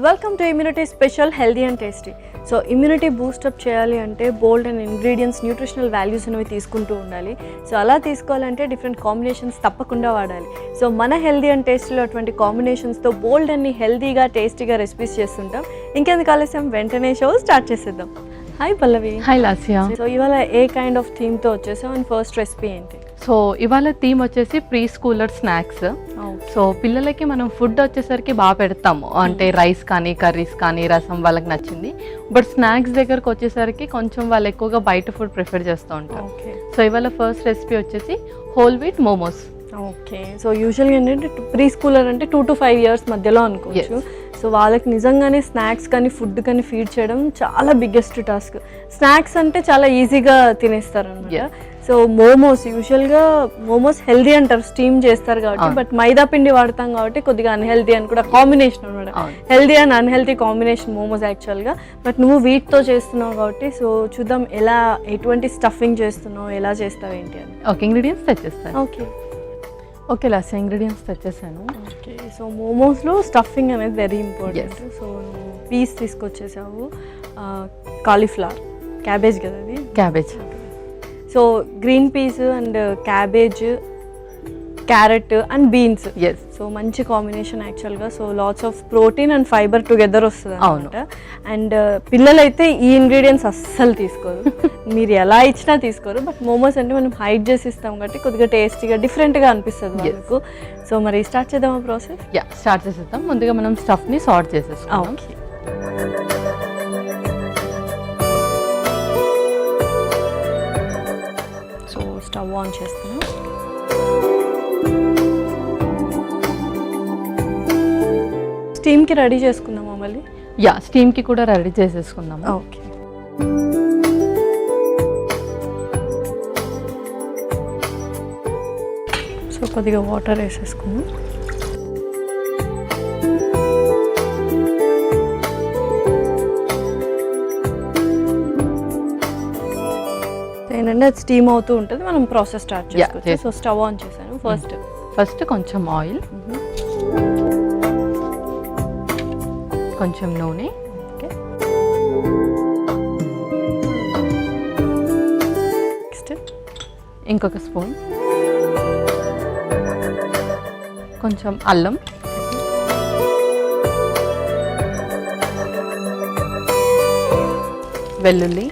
Welcome to immunity special healthy and tasty. So immunity boost up చేయాలి అంటే బోల్డ్ and ingredients, nutritional values అనేవి తీసుకుంటూ ఉండాలి. సో అలా తీసుకోవాలంటే డిఫరెంట్ కాంబినేషన్స్ తప్పకుండా వాడాలి. సో మన హెల్దీ అండ్ టేస్టీలో అటువంటి కాంబినేషన్స్తో బోల్డ్ అన్ని హెల్దీగా టేస్టీగా రెసిపీస్ చేస్తుంటాం. ఇంకెందుకు ఆలస్యం, వెంటనే షో స్టార్ట్ చేసేద్దాం. హాయ్ పల్లవి. హాయ్ లాస్యా. సో ఇవాళ ఏ కైండ్ ఆఫ్ థీమ్తో వచ్చేసాం అండ్ ఫస్ట్ రెసిపీ ఏంటి? సో ఇవాళ థీమ్ వచ్చేసి ప్రీ స్కూలర్ స్నాక్స్. సో పిల్లలకి మనం ఫుడ్ వచ్చేసరికి బాగా పెడతాము, అంటే రైస్ కానీ కర్రీస్ కానీ రసం వాళ్ళకి నచ్చింది. బట్ స్నాక్స్ దగ్గరకు వచ్చేసరికి కొంచెం వాళ్ళు ఎక్కువగా బయట ఫుడ్ ప్రిఫర్ చేస్తూ ఉంటారు. సో ఇవాళ ఫస్ట్ రెసిపీ వచ్చేసి whole wheat momos. Okay. So యూజువల్గా ఏంటంటే ప్రీ స్కూలర్ అంటే 2 to 5 years మధ్యలో అనుకోవచ్చు. సో వాళ్ళకి నిజంగానే స్నాక్స్ కానీ ఫుడ్ కానీ ఫీడ్ చేయడం చాలా బిగ్గెస్ట్ టాస్క్. స్నాక్స్ అంటే చాలా ఈజీగా తినేస్తారు అన్నమాట. సో మోమోస్, యూజువల్గా మోమోస్ హెల్దీ అంటారు, స్టీమ్ చేస్తారు కాబట్టి. బట్ మైదా పిండి వాడతాం కాబట్టి కొద్దిగా అన్హెల్దీ అని కూడా కాంబినేషన్ అనమాట. Healthy and unhealthy combination momos యాక్చువల్గా. బట్ నువ్వు వీటితో చేస్తున్నావు కాబట్టి సో చూద్దాం ఎలా, ఎటువంటి స్టఫింగ్ చేస్తున్నావు, ఎలా చేస్తావు ఏంటి అని. ఓకే, ఇంగ్రీడియంట్స్ తెచ్చేస్తాను. ఓకే లాస్ట్ ఇంగ్రీడియంట్స్ తెచ్చేసాను. ఓకే. సో మోమోస్లో స్టఫింగ్ అనేది వెరీ ఇంపార్టెంట్. సో పీస్ తీసుకొచ్చేసావు, కాలీఫ్లవర్, క్యాబేజ్ కదా అది? Cabbage. So green peas and cabbage, carrot and beans. Yes. So మంచి కాంబినేషన్ యాక్చువల్గా. So lots of protein and fibre together వస్తుంది అనమాట. అండ్ పిల్లలైతే ఈ ఇంగ్రీడియంట్స్ అస్సలు తీసుకోరు, మీరు ఎలా ఇచ్చినా తీసుకోరు. బట్ మోమోస్ అంటే మనం హైడ్ చేసి ఇస్తాం కాబట్టి కొద్దిగా టేస్టీగా డిఫరెంట్గా అనిపిస్తుంది వాళ్ళకు. సో మరి స్టార్ట్ చేద్దామా ప్రాసెస్? స్టార్ట్ చేసేద్దాం. ముందుగా మనం స్టఫ్ని సార్ట్ చేసేస్తాం. ఓకే. సో స్టవ్ ఆన్ చేస్తాను. స్టీమ్కి రెడీ చేసుకుందామా మళ్ళీ? స్టీమ్కి కూడా రెడీ చేసేసుకుందాము. ఓకే. సో కొద్దిగా వాటర్ వేసేసుకుందాం. ఏంటంటే అది స్టీమ్ అవుతూ ఉంటుంది, మనం ప్రాసెస్ స్టార్ట్ చేసుకోవచ్చు. సో స్టవ్ ఆన్ చేశాను. ఫస్ట్ కొంచెం ఆయిల్, కొంచెం నూనె, నెక్స్ట్ ఇంకొక స్పూన్, కొంచెం అల్లం, వెల్లుల్లి,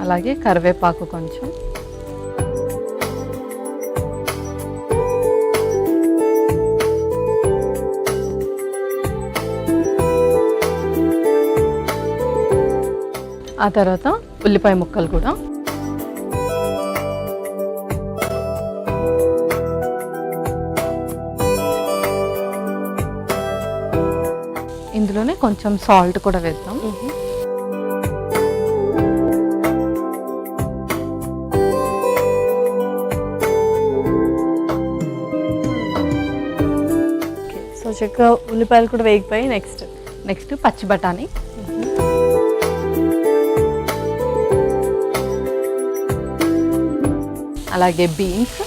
అలాగే కరివేపాకు కొంచెం, ఆ తర్వాత ఉల్లిపాయ ముక్కలు కూడా, ఇందులోనే కొంచెం సాల్ట్ కూడా వేద్దాం. సో చక్కగా ఉల్లిపాయలు కూడా వేగిపోయి నెక్స్ట్ పచ్చి బఠానీ, అలాగే బీన్స్,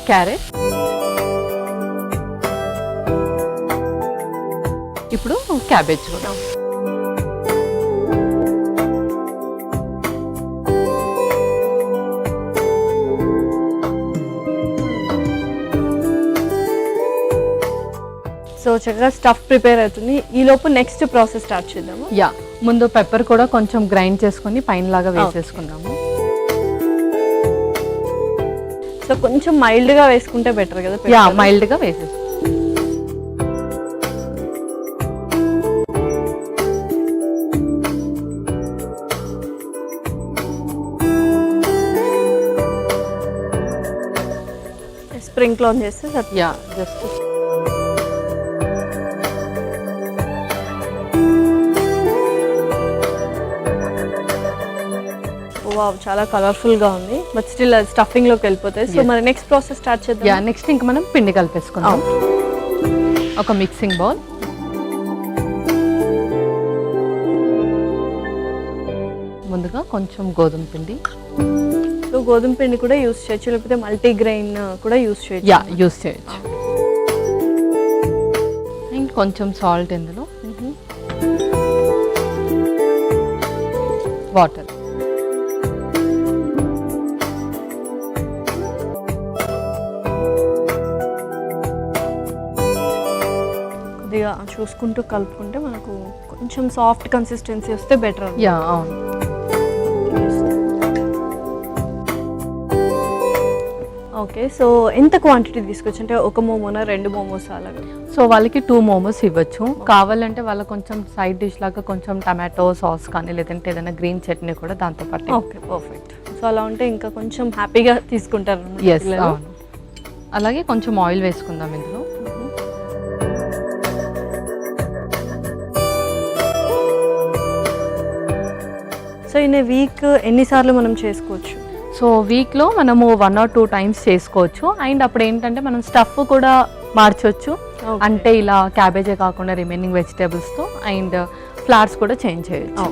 క్యారెట్, ఇప్పుడు క్యాబేజ్ కూడా. సో చక్కగా స్టఫ్ ప్రిపేర్ అవుతుంది. ఈ లోపు నెక్స్ట్ ప్రాసెస్ స్టార్ట్ చేద్దాము. ముందు పెప్పర్ కూడా కొంచెం గ్రైండ్ చేసుకొని పైన లాగా వేసేసుకుందాము. సో కొంచెం మైల్డ్గా వేసుకుంటే బెటర్ కదా? మైల్డ్గా వేసేసుకుంటాం. స్ప్రింక్ల్ ఆన్ చేస్తే జస్ట్ వావ్, చాలా కలర్ఫుల్గా ఉంది. బట్ స్టిల్ అది స్టఫింగ్లోకి వెళ్ళిపోతాయి. సో మరి నెక్స్ట్ ప్రాసెస్ స్టార్ట్ చేద్దాం. నెక్స్ట్ ఇంకా మనం పిండి కలిపేసుకుందాం. ఒక మిక్సింగ్ బౌల్, ముందుగా కొంచెం గోధుమ పిండి. సో గోధుమ పిండి కూడా యూస్ చేయొచ్చు, లేకపోతే మల్టీగ్రెయిన్ కూడా యూస్ చేయొచ్చు. యా, యూస్ చేయొచ్చు. అండ్ కొంచెం సాల్ట్ ఇందులో, వాటర్. కొద్దిగా చూసుకుంటూ కలుపుకుంటే మనకు కొంచెం సాఫ్ట్ కన్సిస్టెన్సీ వస్తే బెటర్. యా, అవును. ఓకే, సో ఎంత క్వాంటిటీ తీసుకొచ్చు, అంటే ఒక మోమోనా 2 మోమోస్ అలాగా? సో వాళ్ళకి 2 మోమోస్ ఇవ్వచ్చు. కావాలంటే వాళ్ళకి కొంచెం సైడ్ డిష్ లాగా కొంచెం టమాటో సాస్ కానీ లేదంటే ఏదైనా గ్రీన్ చట్నీ కూడా దాంతో పాటు. Okay, perfect. సో అలా ఉంటే ఇంకా కొంచెం హ్యాపీగా తీసుకుంటారు. ఎస్, అవును. అలాగే కొంచెం ఆయిల్ వేసుకుందాం ఇందులో. సో ఇన్ ఏ వీక్ ఎన్నిసార్లు మనం చేసుకోవచ్చు? సో వీక్లో మనము 1 or 2 టైమ్స్ చేసుకోవచ్చు. అండ్ అప్పుడు ఏంటంటే మనం స్టఫ్ కూడా మార్చవచ్చు. అంటే ఇలా క్యాబేజే కాకుండా రిమైనింగ్ వెజిటేబుల్స్తో అండ్ ఫ్లవర్స్ కూడా చేంజ్ చేయొచ్చు.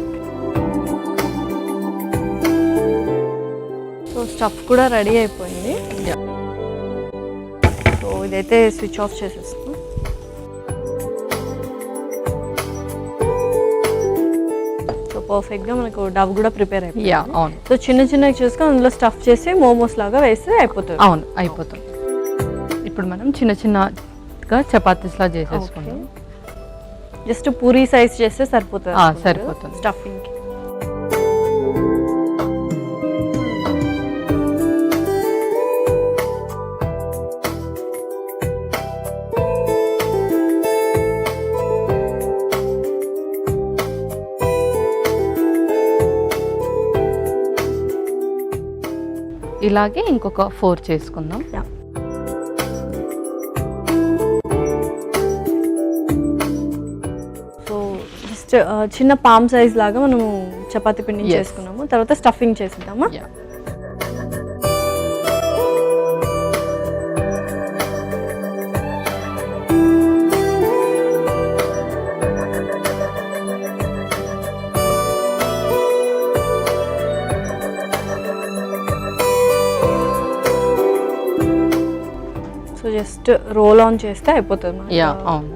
సో స్టఫ్ కూడా రెడీ అయిపోయింది. సో ఇదైతే స్విచ్ ఆఫ్ చేసేస్తాం. పర్ఫెక్ట్గా మనకు డవ్ కూడా ప్రిపేర్ అయిపోయింది. యా, అవును. సో చిన్న చిన్నగా చూసుకొని అందులో స్టఫ్ చేసి మోమోస్ లాగా వేస్తే అయిపోతుంది. అవును, అయిపోతుంది. ఇప్పుడు మనం చిన్న చిన్నగా చపాతీస్లా చేసేసుకుందాం. జస్ట్ పూరీ సైజ్ చేస్తే సరిపోతుంది. సరిపోతుంది స్టఫింగ్కి. ఇలాగే ఇంకొక 4 చేసుకుందాం. సో జస్ట్ చిన్న పామ్ సైజ్ లాగా మనము చపాతీ పిండి చేసుకున్నాము. తర్వాత స్టఫింగ్ చేసిద్దామా? సో జస్ట్ రోల్ ఆన్ చేస్తే అయిపోతుంది. యా, అవును.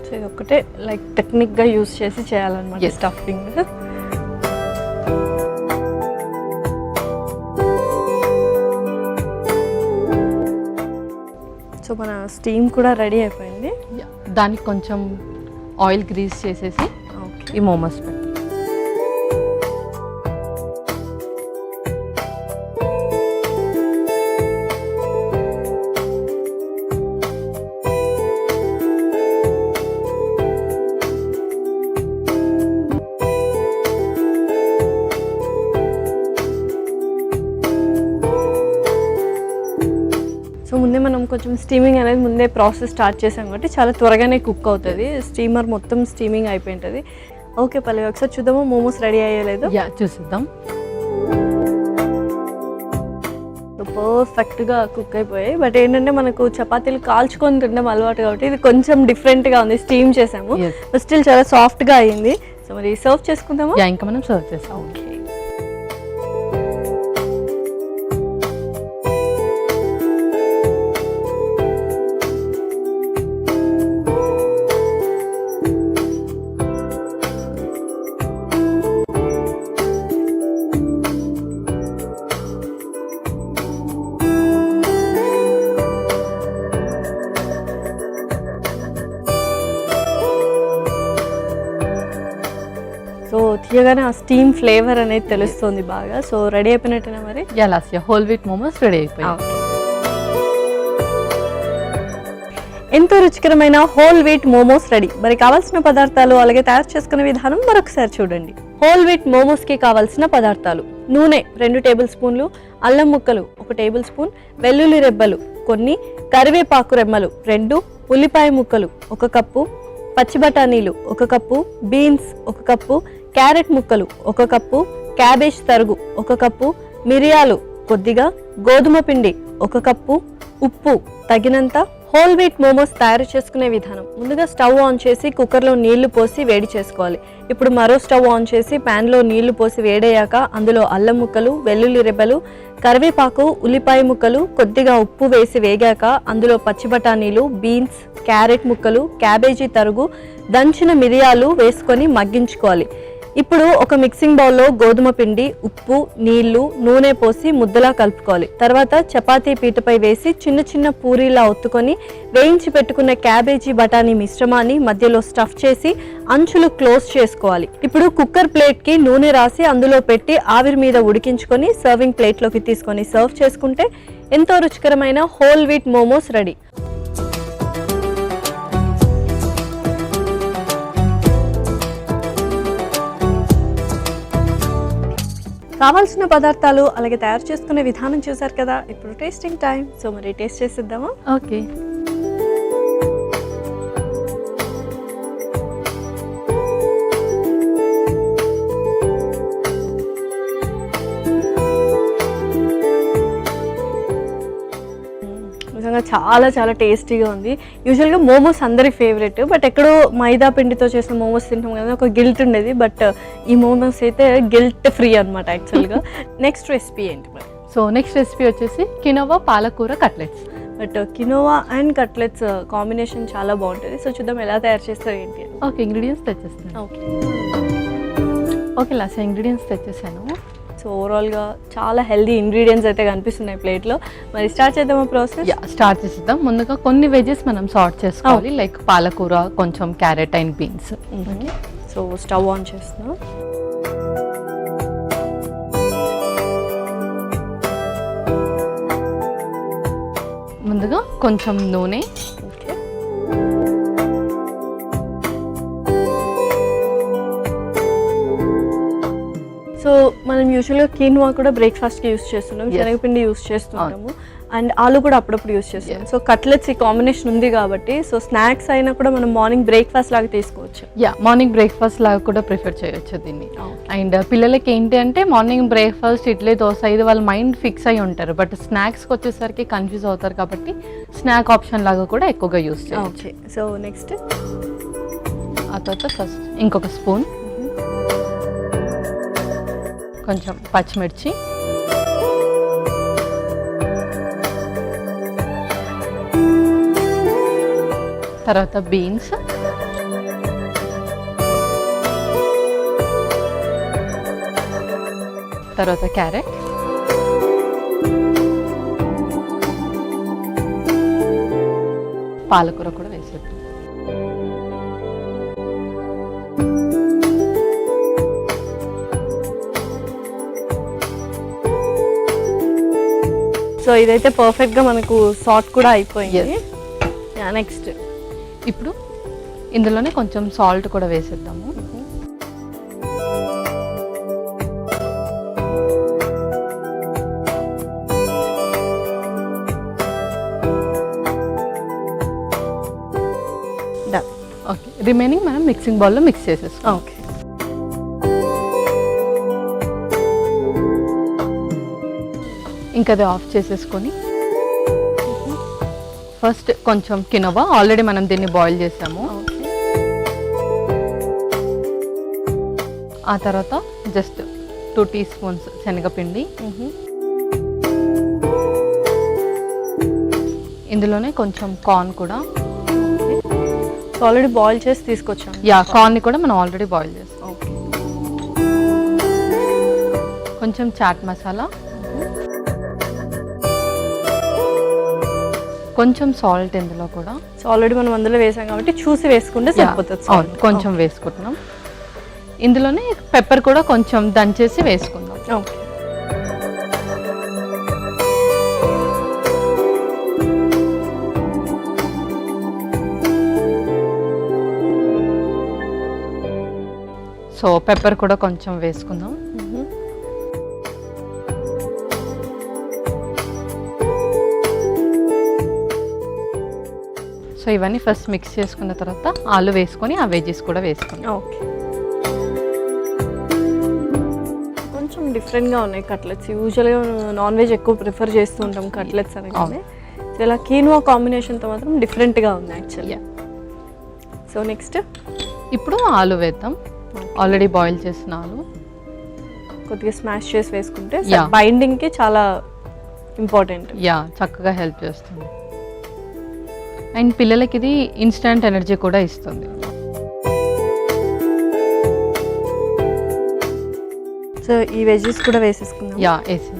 సో ఇది ఒకటే లైక్ టెక్నిక్గా యూస్ చేసి చేయాలన్నమాట స్టఫింగ్. సో మన స్టీమ్ కూడా రెడీ అయిపోయింది. దానికి కొంచెం ఆయిల్ గ్రీస్ చేసేసి ఈ మోమోస్ పెట్టి. సో ముందే మనం కొంచెం స్టీమింగ్ అనేది ముందే ప్రాసెస్ స్టార్ట్ చేసాం కాబట్టి చాలా త్వరగానే కుక్ అవుతుంది. స్టీమర్ మొత్తం స్టీమింగ్ అయిపోయి ఉంటుంది. ఓకే పల్లవి, ఒకసారి చూద్దాము మోమోస్ రెడీ అయ్యలేదు. యా, చూసిద్దాం. పర్ఫెక్ట్గా కుక్ అయిపోయాయి. బట్ ఏంటంటే మనకు చపాతీలు కాల్చుకొని తినడం అలవాటు కాబట్టి ఇది కొంచెం డిఫరెంట్గా ఉంది. స్టీమ్ చేసాము, స్టిల్ చాలా సాఫ్ట్గా అయ్యింది. సో మరి సర్వ్ చేసుకుందాము. యా, ఇంకా మనం సర్వ్ చేస్తాం. ఓకే. సో తీయగానే ఆ స్టీమ్ ఫ్లేవర్ అనేది తెలుస్తుంది బాగా. సో రెడీ అయిపోయినట్టేనా మరి? Yeah, last whole wheat momos ready అయిపోయాయి. ఎంతో రుచికరమైన హోల్ వీట్ మోమోస్ రెడీ. మరి కావాల్సిన పదార్థాలు అలాగే తయారు చేసుకునే విధానం మరొకసారి చూడండి. హోల్ వీట్ మోమోస్కి కావాల్సిన పదార్థాలు: నూనె 2 టేబుల్ స్పూన్లు, అల్లం ముక్కలు 1 టేబుల్ స్పూన్, వెల్లుల్లి రెబ్బలు కొన్ని, కరివేపాకు రెమ్మలు 2, ఉల్లిపాయ ముక్కలు 1 కప్పు, పచ్చి బఠానీలు 1 కప్పు, బీన్స్ 1 కప్పు, క్యారెట్ ముక్కలు 1 కప్పు, క్యాబేజ్ తరుగు 1 కప్పు, మిరియాలు కొద్దిగా, గోధుమ పిండి 1 కప్పు, ఉప్పు తగినంత. హోల్ వీట్ మోమోస్ తయారు చేసుకునే విధానం: ముందుగా స్టవ్ ఆన్ చేసి కుక్కర్లో నీళ్లు పోసి వేడి చేసుకోవాలి. ఇప్పుడు మరో స్టవ్ ఆన్ చేసి ప్యాన్లో నీళ్లు పోసి వేడయ్యాక అందులో అల్లం ముక్కలు, వెల్లుల్లి రెబ్బలు, కరివేపాకు, ఉల్లిపాయ ముక్కలు, కొద్దిగా ఉప్పు వేసి వేగాక అందులో పచ్చి బఠానీలు, బీన్స్, క్యారెట్ ముక్కలు, క్యాబేజీ తరుగు, దంచిన మిరియాలు వేసుకొని మగ్గించుకోవాలి. ఇప్పుడు ఒక మిక్సింగ్ బౌల్లో గోధుమ పిండి, ఉప్పు, నీళ్లు, నూనె పోసి ముద్దలా కలుపుకోవాలి. తర్వాత చపాతీ పీటపై వేసి చిన్న చిన్న పూరీలా ఒత్తుకొని వేయించి పెట్టుకున్న క్యాబేజీ బఠానీ మిశ్రమాన్ని మధ్యలో స్టఫ్ చేసి అంచులు క్లోజ్ చేసుకోవాలి. ఇప్పుడు కుక్కర్ ప్లేట్కి నూనె రాసి అందులో పెట్టి ఆవిరి మీద ఉడికించుకొని సర్వింగ్ ప్లేట్లోకి తీసుకొని సర్వ్ చేసుకుంటే ఎంతో రుచికరమైన హోల్ వీట్ మోమోస్ రెడీ. కావాల్సిన పదార్థాలు అలాగే తయారు చేసుకునే విధానం చూసారు కదా. ఇప్పుడు టేస్టింగ్ టైం. సో మరి టేస్ట్ చేసిద్దామా? ఓకే. నిజంగా చాలా చాలా టేస్టీగా ఉంది. యూజువల్గా మోమోస్ అందరి ఫేవరెట్, బట్ ఎక్కడో మైదా పిండితో చేసిన మోమోస్ తింటాం కదా, ఒక గిల్ట్ ఉండేది. బట్ ఈ మోమోస్ అయితే గిల్ట్ ఫ్రీ అనమాట యాక్చువల్గా. నెక్స్ట్ రెసిపీ ఏంటి మరి? సో నెక్స్ట్ రెసిపీ వచ్చేసి కినోవా పాలకూర cutlets. But quinoa and cutlets combination చాలా బాగుంటుంది. సో చూద్దాం ఎలా తయారు చేస్తారు ఏంటి. ఓకే, ఇంగ్రీడియంట్స్ తెచ్చేస్తాను. ఓకే లాస్ట్ ఇంగ్రీడియంట్స్ తెచ్చేసాను. సో ఓవరాల్గా చాలా హెల్దీ ఇంగ్రీడియంట్స్ అయితే కనిపిస్తున్నాయి ప్లేట్లో. మరి స్టార్ట్ చేద్దామా ప్రాసెస్? స్టార్ట్ చేద్దాం. ముందుగా కొన్ని వెజెస్ మనం సార్ట్ చేసుకోవాలి, లైక్ పాలకూర, కొంచెం carrot and beans. So stove on చేస్తున్నాం. ముందుగా కొంచెం నూనె, సో మనం యూజువల్గా కినోవా కూడా బ్రేక్ఫాస్ట్కి యూస్ చేస్తున్నాం, శనగపిండి యూస్ చేస్తుంటాము, అండ్ ఆలు కూడా అప్పుడప్పుడు యూస్ చేస్తాం. సో కట్లెట్స్ ఈ కాంబినేషన్ ఉంది కాబట్టి సో స్నాక్స్ అయినా కూడా మనం మార్నింగ్ బ్రేక్ఫాస్ట్ లాగా తీసుకోవచ్చు. మార్నింగ్ బ్రేక్ఫాస్ట్ లాగా కూడా ప్రిఫర్ చేయొచ్చు దీన్ని. అండ్ పిల్లలకి ఏంటి అంటే మార్నింగ్ బ్రేక్ఫాస్ట్ ఇడ్లీ, దోశ ఇది వాళ్ళ మైండ్ ఫిక్స్ అయి ఉంటారు, బట్ స్నాక్స్కి వచ్చేసరికి కన్ఫ్యూజ్ అవుతారు కాబట్టి స్నాక్ ఆప్షన్ లాగా కూడా ఎక్కువగా యూస్ చేయొచ్చు. సో నెక్స్ట్ ఆ తర్వాత ఫస్ట్ ఇంకొక స్పూన్ కొంచెం పచ్చిమిర్చి, తర్వాత బీన్స్, తర్వాత క్యారెట్, పాలకూర కూడా వేసేద్దాం. సో ఇదైతే పర్ఫెక్ట్గా మనకు సాట్ కూడా అయిపోయింది. నెక్స్ట్ ఇప్పుడు ఇందులోనే కొంచెం సాల్ట్ కూడా వేసేద్దాము. ఓకే, రిమైనింగ్ మనం మిక్సింగ్ బౌల్లో మిక్స్ చేసేస్తాం. ఓకే, ఇంకా అది ఆఫ్ చేసేసుకొని ఫస్ట్ కొంచెం కినోవా, ఆల్రెడీ మనం దీన్ని బాయిల్ చేసాము. ఆ తర్వాత జస్ట్ 2 టీ స్పూన్స్ శనగపిండి, ఇందులోనే కొంచెం కార్న్ కూడా. ఆల్రెడీ బాయిల్ చేసి తీసుకొచ్చాం. కార్న్ని కూడా మనం ఆల్రెడీ బాయిల్ చేస్తాం. కొంచెం చాట్ మసాలా, కొంచెం సాల్ట్ ఇందులో కూడా. సో ఆల్రెడీ మనం అందులో వేసాం కాబట్టి చూసి వేసుకుంటే సరిపోతుంది. అవును, కొంచెం వేసుకుంటున్నాం. ఇందులోనే పెప్పర్ కూడా కొంచెం దంచేసి వేసుకుందాం. ఓకే, సో పెప్పర్ కూడా కొంచెం వేసుకుందాం. సో ఇవన్నీ ఫస్ట్ మిక్స్ చేసుకున్న తర్వాత ఆలు వేసుకొని ఆ వెజ్జెస్ కూడా వేసుకున్నాం. ఓకే, కొంచెం డిఫరెంట్గా ఉన్నాయి కట్లెట్స్. యూజువల్గా నాన్ వెజ్ ఎక్కువ ప్రిఫర్ చేస్తూ ఉంటాం కట్లెట్స్ అనగానే. సో ఇలా కీనువా కాంబినేషన్తో మాత్రం డిఫరెంట్గా ఉంది యాక్చువల్లీ. సో నెక్స్ట్ ఇప్పుడు ఆలు వేద్దాం. ఆల్రెడీ బాయిల్ చేసిన ఆలు కొద్దిగా స్మాష్ చేసి వేసుకుంటే బైండింగ్కి చాలా ఇంపార్టెంట్. చక్కగా హెల్ప్ చేస్తుంది. అండ్ పిల్లలకి ఇది ఇన్స్టంట్ ఎనర్జీ కూడా ఇస్తుంది. సో ఈ వెజ్జెస్ కూడా వేసేసుకుందాం. వేసి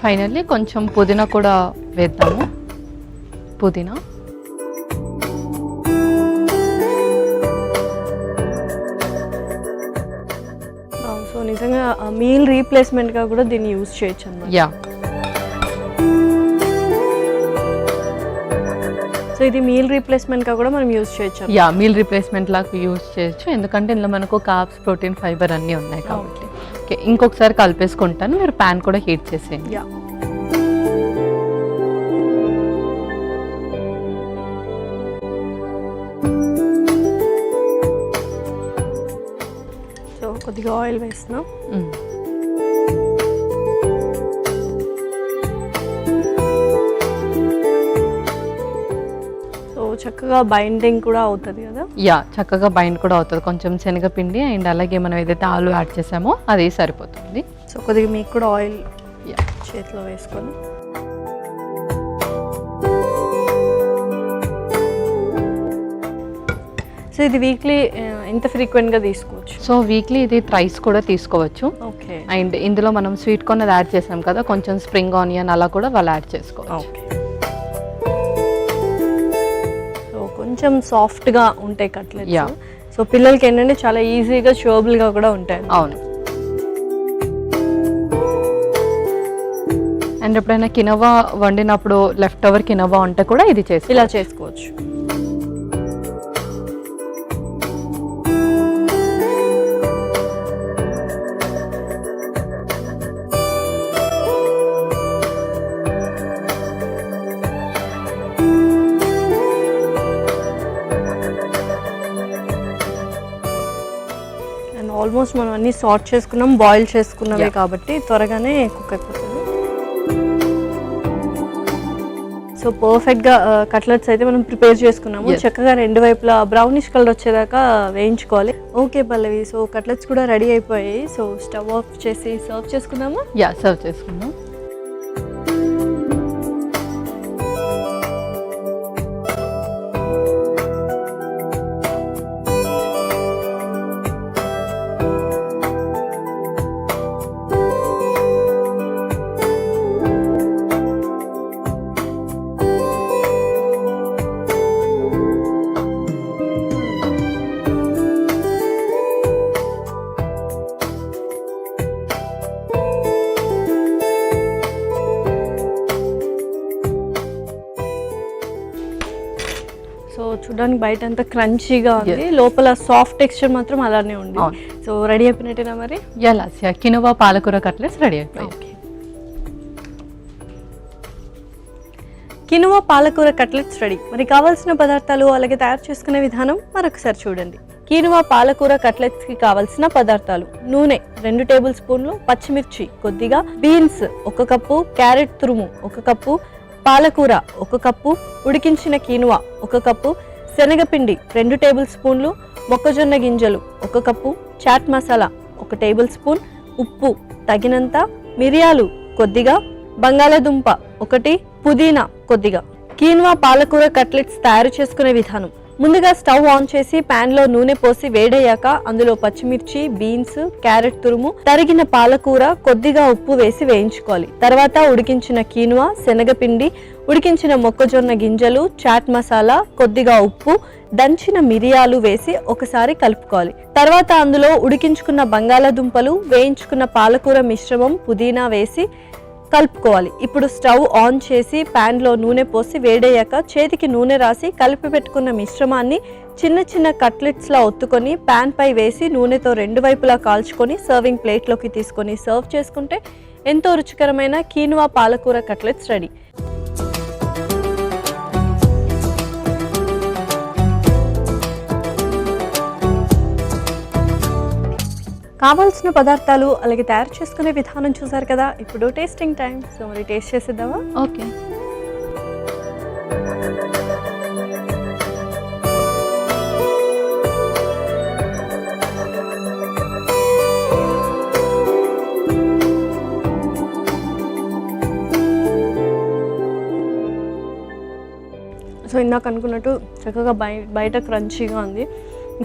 ఫైనల్లీ కొంచెం పుదీనా కూడా వేద్దాము. పుదీనా సో నిజంగా మీల్ రీప్లేస్మెంట్గా కూడా దీన్ని యూజ్ చేయొచ్చు అన్నమాట. సో ఇది మీల్ రీప్లేస్మెంట్గా కూడా మనం యూజ్ చేయొచ్చు. మీల్ రీప్లేస్మెంట్ లాగా యూజ్ చేయొచ్చు, ఎందుకంటే ఇందులో మనకు కార్బ్స్, ప్రోటీన్, ఫైబర్ అన్నీ ఉన్నాయి కాబట్టి. ఓకే, ఇంకొకసారి కలిపేసుకుంటాను. మీరు ప్యాన్ కూడా హీట్ చేసేయండి. సో కొద్దిగా ఆయిల్ వేస్తున్నాం. చక్కగా బైండింగ్ కూడా అవుతుంది కదా. చక్కగా బైండ్ కూడా అవుతుంది. కొంచెం శనగపిండి అండ్ అలాగే మనం ఏదైతే ఆలు యాడ్ చేసామో అది సరిపోతుంది. సో కొద్దిగా మీకు కూడా ఆయిల్ చేతిలో వేసుకొని సో ఇది వీక్లీ ఎంత ఫ్రీక్వెంట్గా తీసుకోవచ్చు? సో వీక్లీ ఇది థ్రైస్ కూడా తీసుకోవచ్చు. ఓకే, అండ్ ఇందులో మనం స్వీట్ కార్న్ యాడ్ చేసాం కదా, కొంచెం స్ప్రింగ్ ఆనియన్ అలా కూడా వాళ్ళు యాడ్ చేసుకోవచ్చు. ఓకే, కొంచెం సాఫ్ట్గా ఉంటాయి కట్లెట్స్. సో పిల్లలకి ఏంటంటే చాలా ఈజీగా షోబుల్గా కూడా ఉంటాయి. అవును. అండ్ ఎప్పుడైనా కినోవా వండినప్పుడు లెఫ్ట్ ఓవర్ కినోవా ఉంటే కూడా ఇది ఇలా చేసుకోవచ్చు. ఆల్మోస్ట్ మనం అన్ని సార్ట్ చేసుకున్నాం, బాయిల్ చేసుకున్నవి కాబట్టి త్వరగానే కుక్ అయిపోతుంది. సో పర్ఫెక్ట్గా కట్లెట్స్ అయితే మనం ప్రిపేర్ చేసుకున్నాము. చక్కగా రెండు వైపులా బ్రౌనిష్ కలర్ వచ్చేదాకా వేయించుకోవాలి. ఓకే పల్లవి, సో కట్లెట్స్ కూడా రెడీ అయిపోయాయి. సో స్టవ్ ఆఫ్ చేసి సర్వ్ చేసుకుందాము. సర్వ్ చేసుకుందాం. సో చూడడానికి బయట అంతా క్రంచీగా ఉంది, లోపల సాఫ్ట్ టెక్స్చర్ మాత్రం అలానే ఉంది. సో రెడీ అయిపోయినట్టేనా మరి? కినోవా పాలకూర కట్లెట్స్ రెడీ అయిపోయాయి. కినోవా పాలకూర కట్లెట్స్ రెడీ. మరి కావాల్సిన పదార్థాలు అలాగే తయారు చేసుకునే విధానం మరొకసారి చూడండి. కినోవా పాలకూర కట్లెట్స్కి కావాల్సిన పదార్థాలు: నూనె 2 టేబుల్ స్పూన్లు, పచ్చిమిర్చి కొద్దిగా, బీన్స్ 1 కప్పు, క్యారెట్ తురుము 1 కప్పు, పాలకూర 1 కప్పు, ఉడికించిన కీనువా 1 కప్పు, శనగపిండి 2 టేబుల్ స్పూన్లు, మొక్కజొన్న గింజలు 1 cup, chaat masala 1 tablespoon, ఉప్పు తగినంత, మిరియాలు కొద్దిగా, బంగాళాదుంప 1, పుదీనా కొద్దిగా. కీనువా పాలకూర కట్లెట్స్ తయారు చేసుకునే విధానం: ముందుగా స్టవ్ ఆన్ చేసి పాన్ లో నూనె పోసి వేడయ్యాక అందులో పచ్చిమిర్చి, బీన్స్, క్యారెట్ తురుము, తరిగిన పాలకూర, కొద్దిగా ఉప్పు వేసి వేయించుకోవాలి. తర్వాత ఉడికించిన కీనువా, శనగపిండి, ఉడికించిన మొక్కజొన్న గింజలు, చాట్ మసాలా, కొద్దిగా ఉప్పు, దంచిన మిరియాలు వేసి ఒకసారి కలుపుకోవాలి. తర్వాత అందులో ఉడికించుకున్న బంగాళాదుంపలు, వేయించుకున్న పాలకూర మిశ్రమం, పుదీనా వేసి కలుపుకోవాలి. ఇప్పుడు స్టవ్ ఆన్ చేసి ప్యాన్లో నూనె పోసి వేడయ్యాక చేతికి నూనె రాసి కలిపి పెట్టుకున్న మిశ్రమాన్ని చిన్న చిన్న కట్లెట్స్లా ఒత్తుకొని ప్యాన్ పై వేసి నూనెతో 2 వైపులా కాల్చుకొని సర్వింగ్ ప్లేట్లోకి తీసుకొని సర్వ్ చేసుకుంటే ఎంతో రుచికరమైన కీనువా పాలకూర కట్లెట్స్ రెడీ. కావాల్సిన పదార్థాలు అలాగే తయారు చేసుకునే విధానం చూసారు కదా. ఇప్పుడు టేస్టింగ్ టైం. సో మరి టేస్ట్ చేసేద్దామా? ఓకే. సో ఇందాక అనుకున్నట్టు చక్కగా బయట క్రంచీగా ఉంది.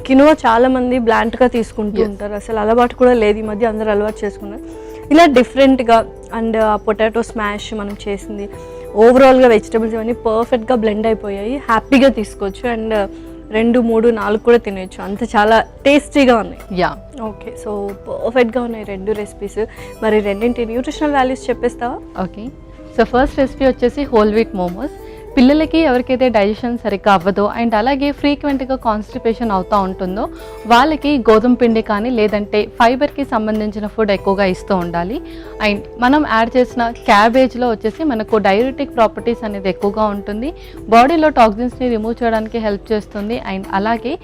కినువా చాలా మంది బ్లాంట్గా తీసుకుంటూ ఉంటారు, అసలు అలవాటు కూడా లేదు. ఈ మధ్య అందరూ అలవాటు చేసుకున్నారు. ఇలా డిఫరెంట్గా అండ్ పొటాటో స్మాష్ మనం చేసింది, ఓవరాల్గా వెజిటబుల్స్ ఇవన్నీ పర్ఫెక్ట్గా బ్లెండ్ అయిపోయాయి. హ్యాపీగా తీసుకోవచ్చు అండ్ 2, 3, 4 కూడా తినేయచ్చు, అంత చాలా టేస్టీగా ఉన్నాయి. Yeah okay. సో పర్ఫెక్ట్గా ఉన్నాయి 2 రెసిపీస్. మరి రెండింటి న్యూట్రిషనల్ వాల్యూస్ చెప్పేస్తావా? ఓకే. సో ఫస్ట్ రెసిపీ వచ్చేసి హోల్ వీట్ మోమోస్. పిల్లలకి ఎవరికైతే డైజెషన్ సరిగ్గా అవ్వదో అండ్ అలాగే ఫ్రీక్వెంట్గా కాన్స్టిపేషన్ అవుతూ ఉంటుందో వాళ్ళకి గోధుమ పిండి కానీ లేదంటే ఫైబర్కి సంబంధించిన ఫుడ్ ఎక్కువగా ఇస్తూ ఉండాలి. అండ్ మనం యాడ్ చేసిన క్యాబేజ్లో వచ్చేసి మనకు డైయూరిటిక్ ప్రాపర్టీస్ అనేది ఎక్కువగా ఉంటుంది, బాడీలో టాక్సిన్స్ని రిమూవ్ చేయడానికి హెల్ప్ చేస్తుంది. అండ్ అలాగే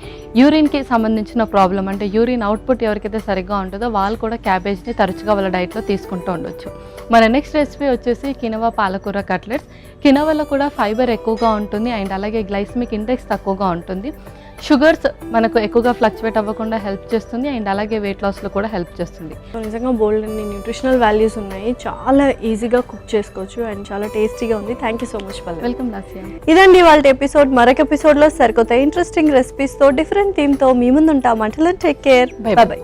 యూరిన్కి సంబంధించిన ప్రాబ్లం అంటే యూరిన్ అవుట్పుట్ ఎవరికైతే సరిగ్గా ఉంటుందో వాళ్ళు కూడా క్యాబేజ్ని తరచుగా వాళ్ళ డైట్లో తీసుకుంటూ ఉండొచ్చు. మన నెక్స్ట్ రెసిపీ వచ్చేసి కినవా పాలకూర కట్లెట్స్. కినవాలో కూడా ఫైబర్ ఎక్కువగా ఉంటుంది అండ్ అలాగే గ్లైసమిక్ ఇండెక్స్ తక్కువగా ఉంటుంది. షుగర్స్ మనకు ఎక్కువగా ఫ్లక్చువేట్ అవ్వకుండా హెల్ప్ చేస్తుంది అండ్ అలాగే వెయిట్ లాస్లో కూడా హెల్ప్ చేస్తుంది. నిజంగా బోల్డ్ అన్ని న్యూట్రిషనల్ వాల్యూస్ ఉన్నాయి, చాలా ఈజీగా కుక్ చేసుకోవచ్చు అండ్ చాలా టేస్టీగా ఉంది. Thank you so much Pallavi. Welcome Lasya. ఇదండి వాళ్ళ ఎపిసోడ్. మరొక ఎపిసోడ్లో సరికొత్త ఇంట్రెస్టింగ్ రెసిపీస్తో డిఫరెంట్ థీమ్తో మీ ముందు ఉంటాం. Until then take care. Bye by.